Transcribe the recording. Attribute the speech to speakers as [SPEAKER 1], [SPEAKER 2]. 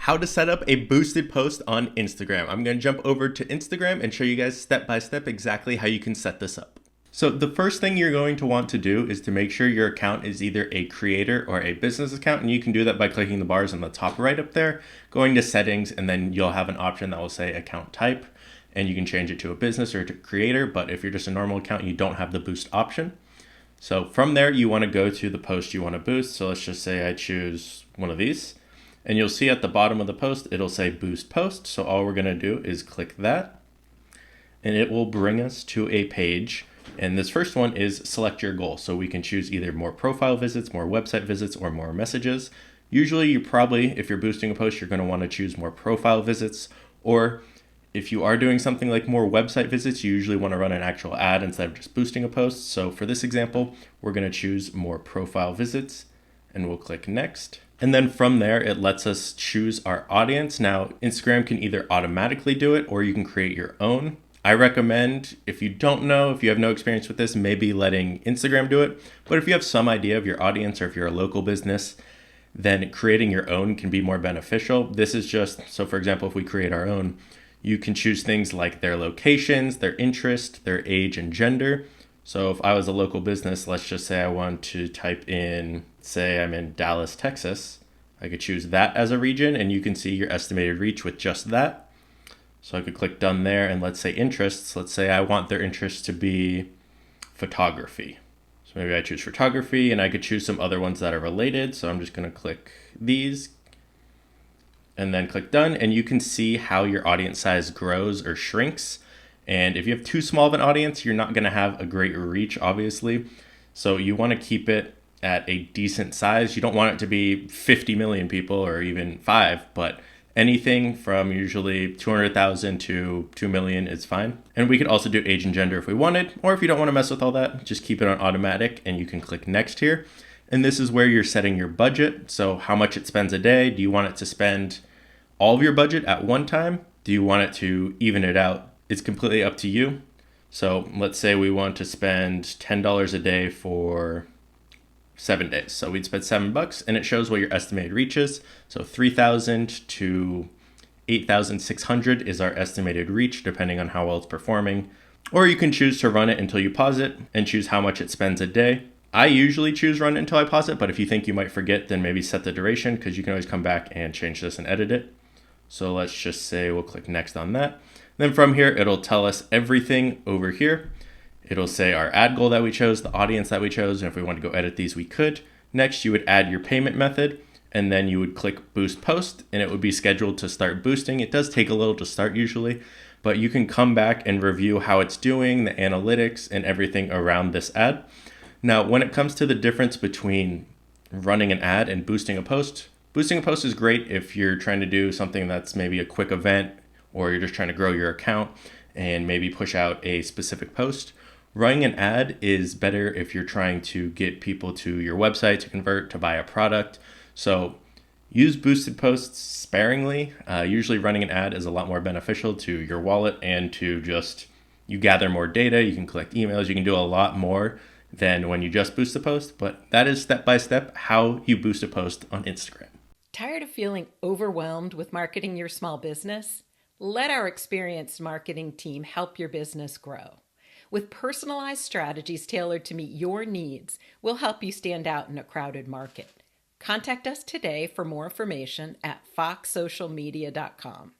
[SPEAKER 1] How to set up a boosted post on Instagram. I'm going to jump over to Instagram and show you guys step by step exactly how you can set this up. So the first thing you're going to want to do is to make sure your account is either a creator or a business account. And you can do that by clicking the bars on the top right up there, going to settings, and then you'll have an option that will say account type. And you can change it to a business or to creator. But if you're just a normal account, you don't have the boost option. So from there, you want to go to the post you want to boost. So let's just say I choose one of these. And you'll see at the bottom of the post, it'll say boost post. So all we're going to do is click that. And it will bring us to a page. And this first one is select your goal. So we can choose either more profile visits, more website visits, or more messages. Usually you probably, if you're boosting a post, you're going to want to choose more profile visits. Or if you are doing something like more website visits, you usually want to run an actual ad instead of just boosting a post. So for this example, we're going to choose more profile visits and we'll click next. And then from there, it lets us choose our audience. Now, Instagram can either automatically do it or you can create your own. I recommend, if you don't know, if you have no experience with this, maybe letting Instagram do it. But if you have some idea of your audience or if you're a local business, then creating your own can be more beneficial. This is just, so for example, if we create our own, you can choose things like their locations, their interest, their age, and gender. So if I was a local business, let's just say I want to type in, say I'm in Dallas, Texas, I could choose that as a region and you can see your estimated reach with just that. So I could click done there and let's say interests. Let's say I want their interests to be photography. So maybe I choose photography and I could choose some other ones that are related. So I'm just going to click these and then click done. And you can see how your audience size grows or shrinks. And if you have too small of an audience, you're not going to have a great reach, obviously. So you want to keep it at a decent size. You don't want it to be 50 million people or even 5, but anything from usually 200,000 to 2 million is fine. And we could also do age and gender if we wanted, or if you don't want to mess with all that, just keep it on automatic and you can click next here. And this is where you're setting your budget. So how much it spends a day. Do you want it to spend all of your budget at one time? Do you want it to even it out? It's completely up to you. So let's say we want to spend $10 a day for 7 days. So we'd spend $7 and it shows what your estimated reach is. So 3,000 to 8,600 is our estimated reach, depending on how well it's performing. Or you can choose to run it until you pause it and choose how much it spends a day. I usually choose run it until I pause it, but if you think you might forget, then maybe set the duration because you can always come back and change this and edit it. So let's just say we'll click next on that. Then from here, it'll tell us everything over here. It'll say our ad goal that we chose, the audience that we chose, and if we want to go edit these, we could. Next, you would add your payment method, and then you would click Boost Post, and it would be scheduled to start boosting. It does take a little to start usually, but you can come back and review how it's doing, the analytics, and everything around this ad. Now, when it comes to the difference between running an ad and boosting a post is great if you're trying to do something that's maybe a quick event, or you're just trying to grow your account and maybe push out a specific post. Running an ad is better if you're trying to get people to your website to convert, to buy a product. So use boosted posts sparingly. Usually running an ad is a lot more beneficial to your wallet and to just, you gather more data, you can collect emails, you can do a lot more than when you just boost a post. But that is step by step how you boost a post on Instagram.
[SPEAKER 2] Tired of feeling overwhelmed with marketing your small business? Let our experienced marketing team help your business grow. With personalized strategies tailored to meet your needs, we'll help you stand out in a crowded market. Contact us today for more information at foxsocialmedia.com.